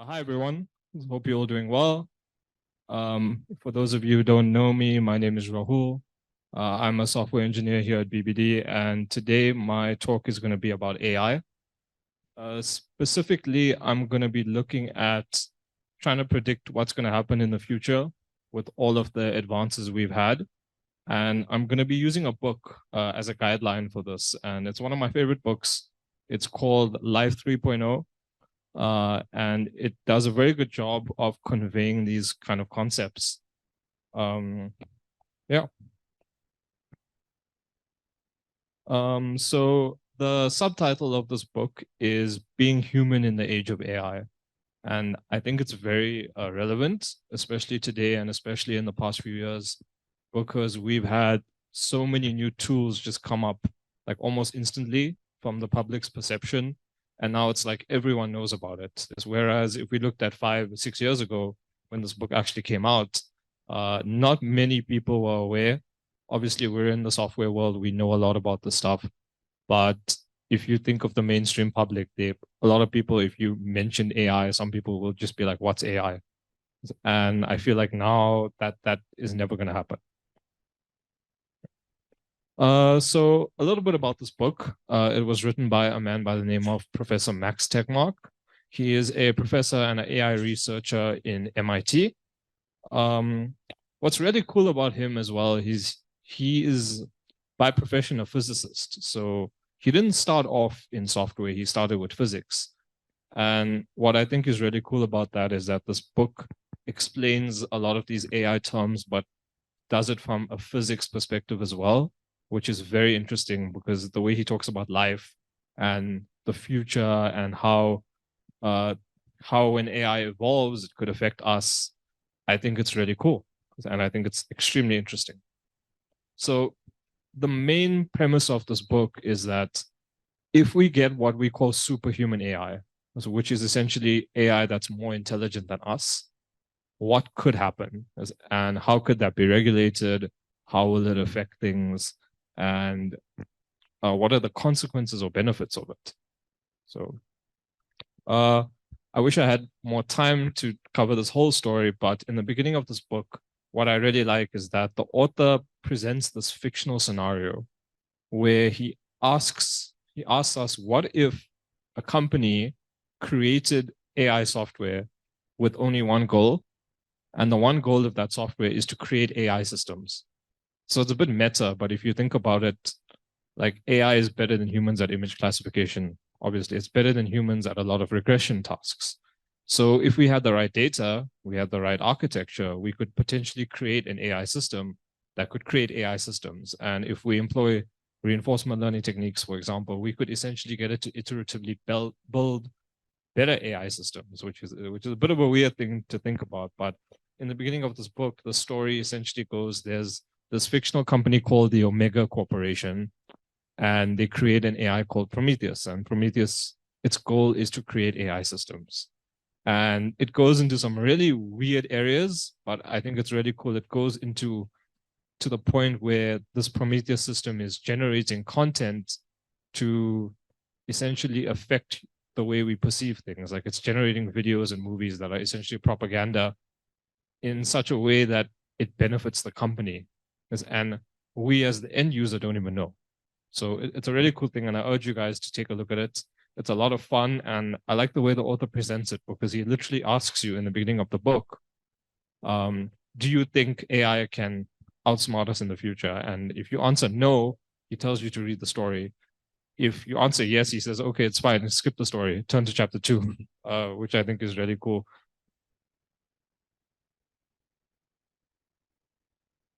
Hi, everyone. Hope you're all doing well. For those of you who don't know me, my name is Rahul. I'm a software engineer here at BBD, and today my talk is going to be about AI. Specifically, I'm going to be looking at trying to predict what's going to happen in the future with all of the advances we've had. And I'm going to be using a book as a guideline for this. And it's one of my favorite books. It's called Life 3.0. And it does a very good job of conveying these kind of concepts. Yeah. So the subtitle of this book is Being Human in the Age of AI. And I think it's very relevant, especially today and especially in the past few years, because we've had so many new tools just come up like almost instantly from the public's perception. And now it's like everyone knows about it. Whereas if we looked at 5 or 6 years ago, when this book actually came out, not many people were aware. Obviously, we're in the software world. We know a lot about this stuff. But if you think of the mainstream public, a lot of people, if you mention AI, some people will just be like, what's AI? And I feel like now that is never going to happen. So a little bit about this book. It was written by a man by the name of Professor Max Tegmark. He is a professor and an AI researcher in MIT. What's really cool about him as well, he is by profession a physicist. So he didn't start off in software, he started with physics. And what I think is really cool about that is that this book explains a lot of these AI terms, but does it from a physics perspective as well, which is very interesting because the way he talks about life and the future and how when AI evolves, it could affect us. I think it's really cool. And I think it's extremely interesting. So the main premise of this book is that if we get what we call superhuman AI, which is essentially AI that's more intelligent than us, what could happen and how could that be regulated? How will it affect things? And what are the consequences or benefits of it? So I wish I had more time to cover this whole story, but in the beginning of this book, what I really like is that the author presents this fictional scenario where he asks us, what if a company created AI software with only one goal, and the one goal of that software is to create AI systems? So it's a bit meta, but if you think about it, like AI is better than humans at image classification. Obviously, it's better than humans at a lot of regression tasks. So if we had the right data, we had the right architecture, we could potentially create an AI system that could create AI systems. And if we employ reinforcement learning techniques, for example, we could essentially get it to iteratively build better AI systems, which is a bit of a weird thing to think about. But in the beginning of this book, the story essentially goes, there's this fictional company called the Omega Corporation, and they create an AI called Prometheus. And Prometheus, its goal is to create AI systems. And it goes into some really weird areas, but I think it's really cool. It goes into to the point where this Prometheus system is generating content to essentially affect the way we perceive things. Like it's generating videos and movies that are essentially propaganda in such a way that it benefits the company. And we as the end user don't even know. So it's a really cool thing, and I urge you guys to take a look at it. It's a lot of fun, and I like the way the author presents it because he literally asks you in the beginning of the book, do you think AI can outsmart us in the future? And if you answer no, he tells you to read the story. If you answer yes, he says, okay, it's fine, skip the story, turn to chapter 2, which I think is really cool.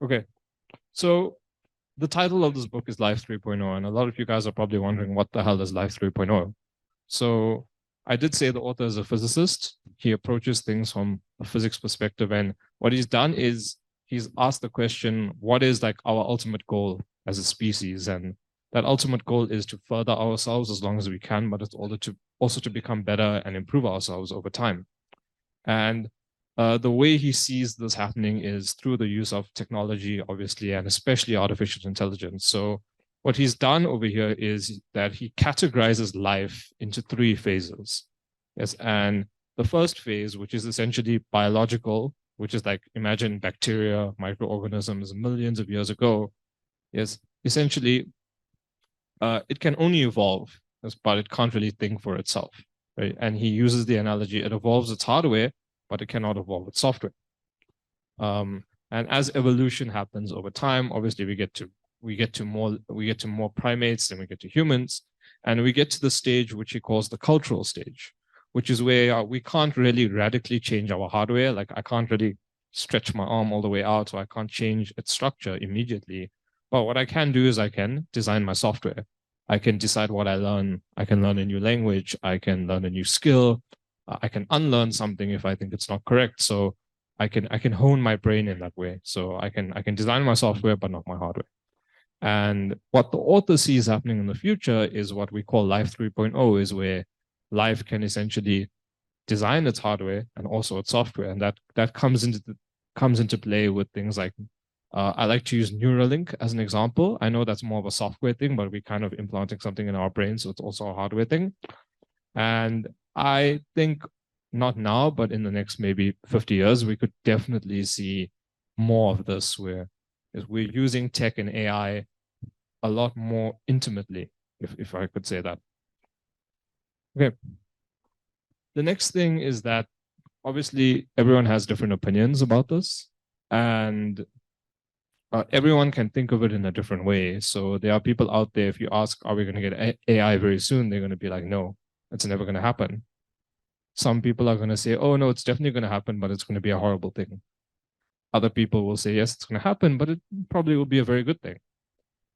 Okay, so the title of this book is Life 3.0, and a lot of you guys are probably wondering what the hell is Life 3.0. So I did say the author is a physicist. He approaches things from a physics perspective, and what he's done is he's asked the question, what is like our ultimate goal as a species? And that ultimate goal is to further ourselves as long as we can, but it's also to become better and improve ourselves over time. And the way he sees this happening is through the use of technology, obviously, and especially artificial intelligence. So what he's done over here is that he categorizes life into 3 phases. Yes, and the first phase, which is essentially biological, which is like, imagine bacteria, microorganisms millions of years ago, is essentially it can only evolve, but it can't really think for itself, right? And he uses the analogy, it evolves its hardware, but it cannot evolve its software. And as evolution happens over time, obviously we get to more primates, then we get to humans, and we get to the stage which he calls the cultural stage, which is where we can't really radically change our hardware. Like I can't really stretch my arm all the way out, so I can't change its structure immediately. But what I can do is I can design my software. I can decide what I learn. I can learn a new language. I can learn a new skill. I can unlearn something if I think it's not correct. So I can hone my brain in that way. So I can design my software, but not my hardware. And what the author sees happening in the future is what we call Life 3.0, is where life can essentially design its hardware and also its software, and that comes into play with things like I like to use Neuralink as an example. I know that's more of a software thing, but we're kind of implanting something in our brain, so it's also a hardware thing. And I think not now, but in the next maybe 50 years, we could definitely see more of this where we're using tech and AI a lot more intimately, if I could say that. Okay. The next thing is that obviously everyone has different opinions about this, and everyone can think of it in a different way. So there are people out there, if you ask, are we going to get AI very soon? They're going to be like, no, it's never going to happen. Some people are going to say, oh, no, it's definitely going to happen, but it's going to be a horrible thing. Other people will say, yes, it's going to happen, but it probably will be a very good thing.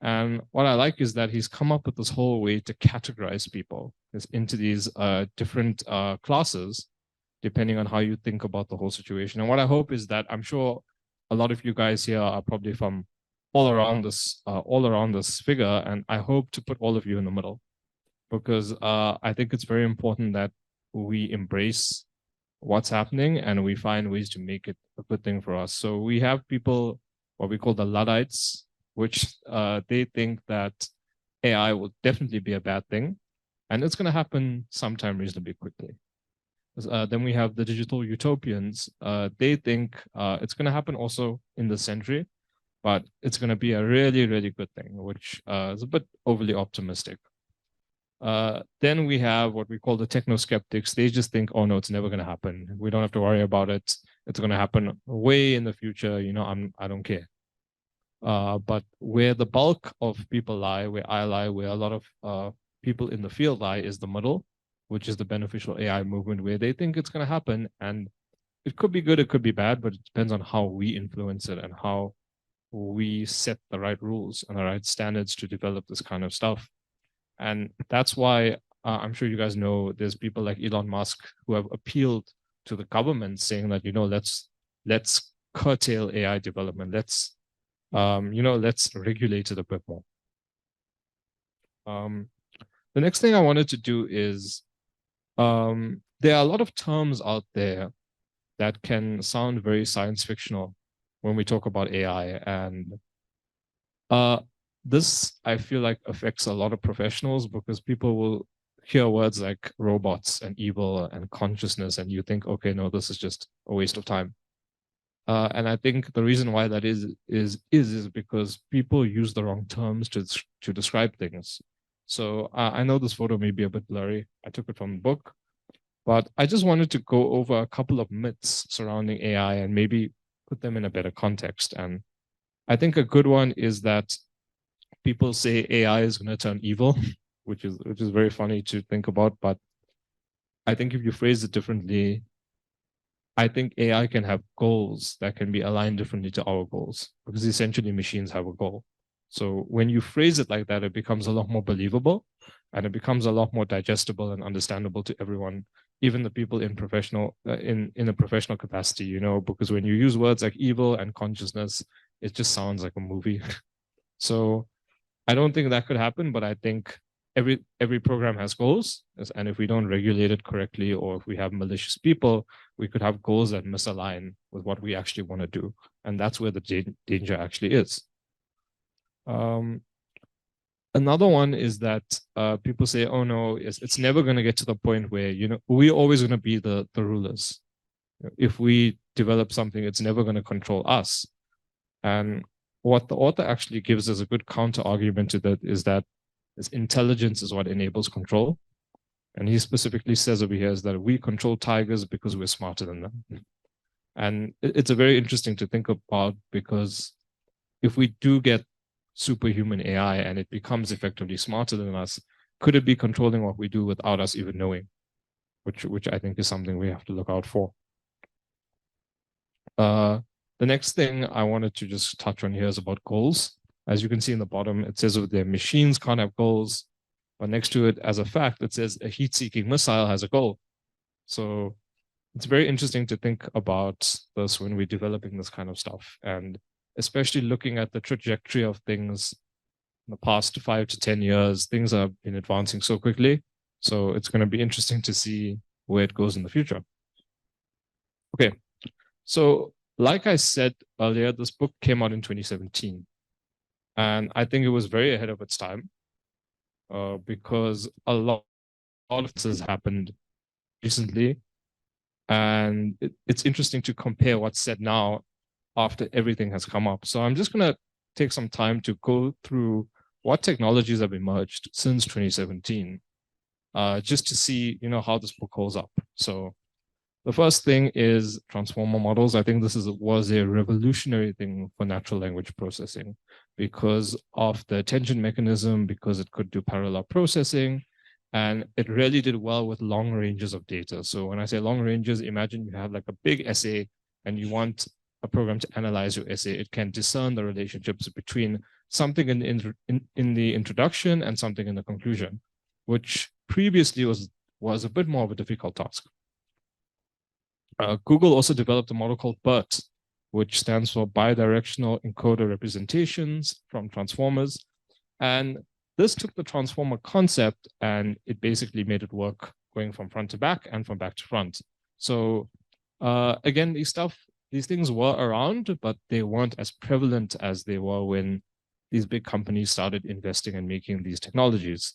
And what I like is that he's come up with this whole way to categorize people into these different classes, depending on how you think about the whole situation. And what I hope is that I'm sure a lot of you guys here are probably from all around this figure, and I hope to put all of you in the middle, because I think it's very important that we embrace what's happening and we find ways to make it a good thing for us. So we have people, what we call the Luddites, which they think that AI will definitely be a bad thing, and it's going to happen sometime reasonably quickly. Then we have the digital utopians. They think it's going to happen also in this century, but it's going to be a really, really good thing, which is a bit overly optimistic. Then we have what we call the techno-skeptics. They just think, oh no, it's never going to happen. We don't have to worry about it. It's going to happen way in the future. I don't care. But where the bulk of people lie, where I lie, where a lot of people in the field lie, is the middle, which is the beneficial AI movement, where they think it's going to happen, and it could be good, it could be bad, but it depends on how we influence it and how we set the right rules and the right standards to develop this kind of stuff. And that's why I'm sure you guys know there's people like Elon Musk who have appealed to the government saying that, let's curtail AI development. Let's regulate it a bit more. The next thing I wanted to do is there are a lot of terms out there that can sound very science fictional when we talk about AI. And this, I feel like, affects a lot of professionals, because people will hear words like robots and evil and consciousness, and you think, okay, no, this is just a waste of time. And I think the reason why that is because people use the wrong terms to describe things. So I know this photo may be a bit blurry. I took it from the book, but I just wanted to go over a couple of myths surrounding AI and maybe put them in a better context. And I think a good one is that people say AI is going to turn evil, which is very funny to think about. But I think if you phrase it differently, I think AI can have goals that can be aligned differently to our goals, because essentially machines have a goal. So when you phrase it like that, it becomes a lot more believable, and it becomes a lot more digestible and understandable to everyone, even the people in a professional capacity, because when you use words like evil and consciousness, it just sounds like a movie. So I don't think that could happen, but I think every program has goals, and if we don't regulate it correctly, or if we have malicious people, we could have goals that misalign with what we actually want to do, and that's where the danger actually is. Another one is that people say, oh no, it's never going to get to the point where, we're always going to be the rulers. If we develop something, it's never going to control us. And what the author actually gives as a good counter argument to that is that intelligence is what enables control. And he specifically says over here is that we control tigers because we're smarter than them. And it's a very interesting to think about, because if we do get superhuman AI and it becomes effectively smarter than us, could it be controlling what we do without us even knowing? Which I think is something we have to look out for. The next thing I wanted to just touch on here is about goals. As you can see in the bottom, it says over there, machines can't have goals. But next to it, as a fact, it says a heat-seeking missile has a goal. So it's very interesting to think about this when we're developing this kind of stuff, and especially looking at the trajectory of things in the past 5 to 10 years. Things have been advancing so quickly. So it's going to be interesting to see where it goes in the future. Okay, so like I said earlier, this book came out in 2017. And I think it was very ahead of its time, because a lot of this has happened recently. And it's interesting to compare what's said now after everything has come up. So I'm just going to take some time to go through what technologies have emerged since 2017, just to see, how this book holds up. So the first thing is transformer models. I think this was a revolutionary thing for natural language processing because of the attention mechanism, because it could do parallel processing, and it really did well with long ranges of data. So when I say long ranges, imagine you have like a big essay and you want a program to analyze your essay. It can discern the relationships between something in the introduction and something in the conclusion, which previously was a bit more of a difficult task. Google also developed a model called BERT, which stands for Bidirectional Encoder Representations from Transformers. And this took the transformer concept and it basically made it work going from front to back and from back to front. So again, these things were around, but they weren't as prevalent as they were when these big companies started investing and making these technologies.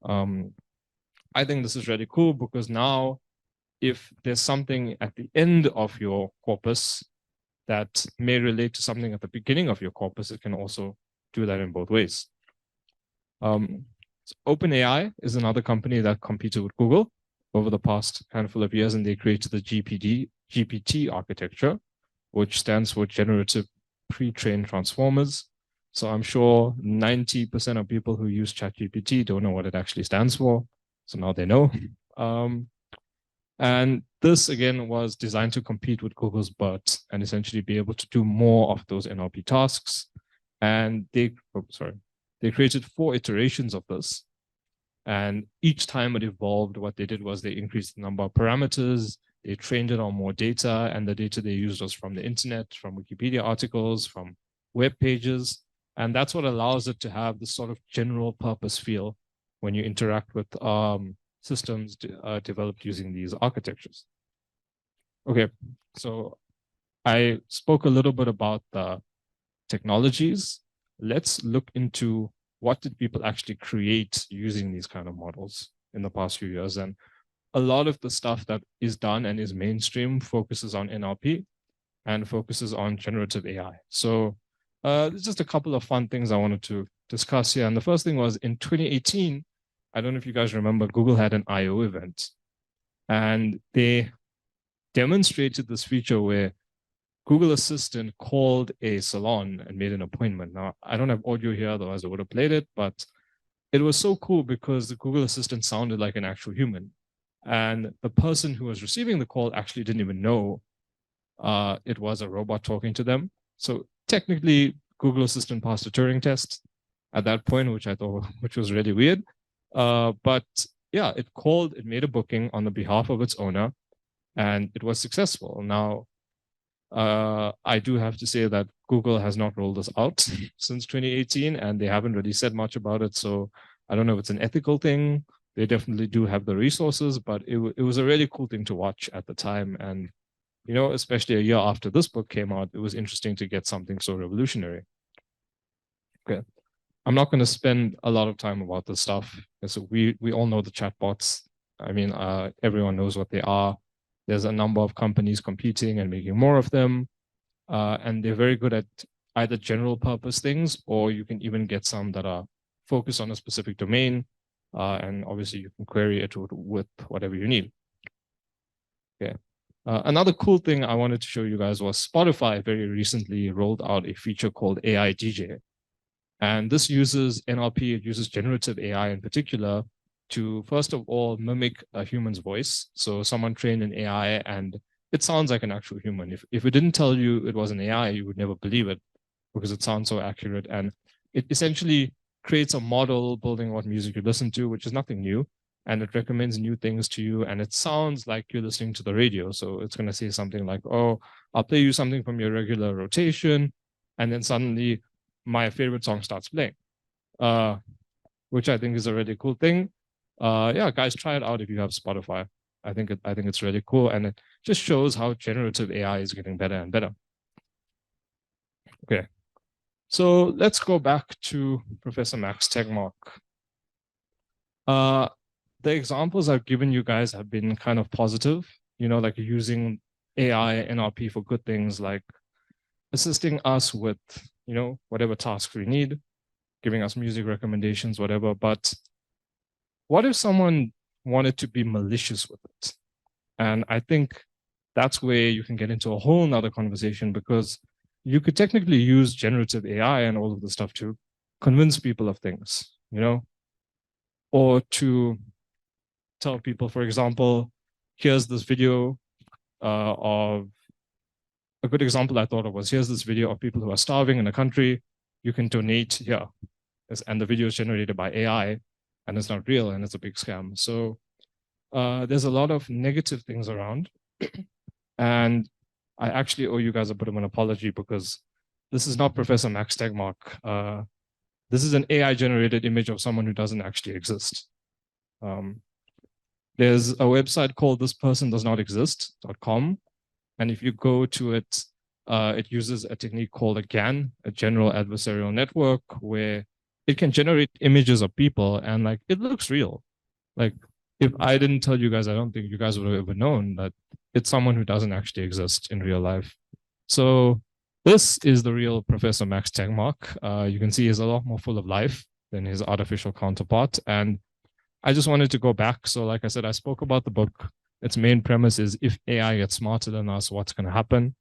I think this is really cool because now, if there's something at the end of your corpus that may relate to something at the beginning of your corpus, it can also do that in both ways. So OpenAI is another company that competed with Google over the past handful of years, and they created the GPT architecture, which stands for Generative Pre-trained Transformers. So I'm sure 90% of people who use ChatGPT don't know what it actually stands for. So now they know. And this, again, was designed to compete with Google's BERT and essentially be able to do more of those NLP tasks. And they created 4 iterations of this. And each time it evolved, what they did was they increased the number of parameters, they trained it on more data, and the data they used was from the internet, from Wikipedia articles, from web pages. And that's what allows it to have this sort of general purpose feel when you interact with systems developed using these architectures. Okay, so I spoke a little bit about the technologies. Let's look into what did people actually create using these kind of models in the past few years. And a lot of the stuff that is done and is mainstream focuses on NLP and focuses on generative AI. So there's just a couple of fun things I wanted to discuss here. And the first thing was in 2018, I don't know if you guys remember, Google had an I/O event, and they demonstrated this feature where Google Assistant called a salon and made an appointment. Now, I don't have audio here, otherwise I would have played it, but it was so cool because the Google Assistant sounded like an actual human. And the person who was receiving the call actually didn't even know it was a robot talking to them. So technically, Google Assistant passed a Turing test at that point, which was really weird. But yeah, it made a booking on the behalf of its owner, and it was successful. Now, I do have to say that Google has not rolled this out since 2018, and they haven't really said much about it. So I don't know if it's an ethical thing. They definitely do have the resources, but it was a really cool thing to watch at the time. And, especially a year after this book came out, it was interesting to get something so revolutionary. Okay. I'm not going to spend a lot of time about this stuff. So we all know the chatbots. I mean, everyone knows what they are. There's a number of companies competing and making more of them. And they're very good at either general purpose things, or you can even get some that are focused on a specific domain. And obviously you can query it with whatever you need. Okay. Another cool thing I wanted to show you guys was Spotify very recently rolled out a feature called AI DJ. And this uses NLP, it uses generative AI in particular to, first of all, mimic a human's voice. So someone trained an AI and it sounds like an actual human. If it didn't tell you it was an AI, you would never believe it because it sounds so accurate. And it essentially creates a model building what music you listen to, which is nothing new. And it recommends new things to you. And it sounds like you're listening to the radio. So it's going to say something like, oh, I'll play you something from your regular rotation. And then suddenly my favorite song starts playing, which I think is a really cool thing. Yeah, guys, try it out if you have Spotify. I think it's really cool. And it just shows how generative AI is getting better and better. Okay. So let's go back to Professor Max Tegmark. The examples I've given you guys have been kind of positive, like using AI, NLP for good things like assisting us with, whatever tasks we need, giving us music recommendations, whatever. But what if someone wanted to be malicious with it? And I think that's where you can get into a whole nother conversation, because you could technically use generative AI and all of the stuff to convince people of things, or to tell people, for example, here's this video of a good example I thought of was, here's this video of people who are starving in a country. You can donate here. And the video is generated by AI and it's not real and it's a big scam. So there's a lot of negative things around. And I actually owe you guys a bit of an apology because this is not Professor Max Tegmark. This is an AI generated image of someone who doesn't actually exist. There's a website called thispersondoesnotexist.com. And if you go to it, it uses a technique called a GAN, a general adversarial network, where it can generate images of people and like it looks real. Like if I didn't tell you guys, I don't think you guys would have ever known that it's someone who doesn't actually exist in real life. So this is the real Professor Max Tegmark. You can see he's a lot more full of life than his artificial counterpart. And I just wanted to go back. So like I said, I spoke about the book. Its main premise is if AI gets smarter than us, what's going to happen?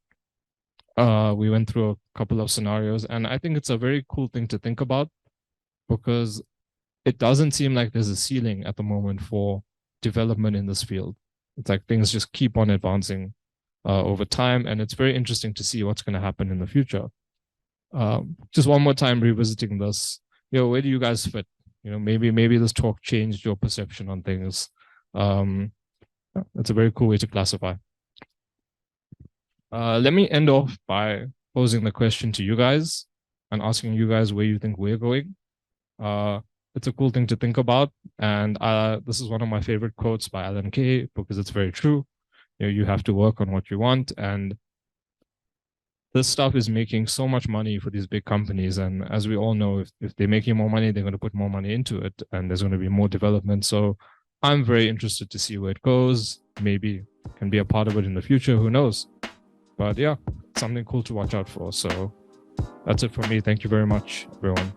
We went through a couple of scenarios, and I think it's a very cool thing to think about because it doesn't seem like there's a ceiling at the moment for development in this field. It's like things just keep on advancing over time, and it's very interesting to see what's going to happen in the future. Just one more time revisiting this, where do you guys fit? Maybe this talk changed your perception on things. That's a very cool way to classify. Let me end off by posing the question to you guys and asking you guys where you think we're going. It's a cool thing to think about. And this is one of my favorite quotes by Alan Kay because it's very true. You have to work on what you want. And this stuff is making so much money for these big companies. And as we all know, if they're making more money, they're going to put more money into it. And there's going to be more development. So I'm very interested to see where it goes. Maybe can be a part of it in the future. Who knows? But yeah, something cool to watch out for. So that's it for me. Thank you very much, everyone.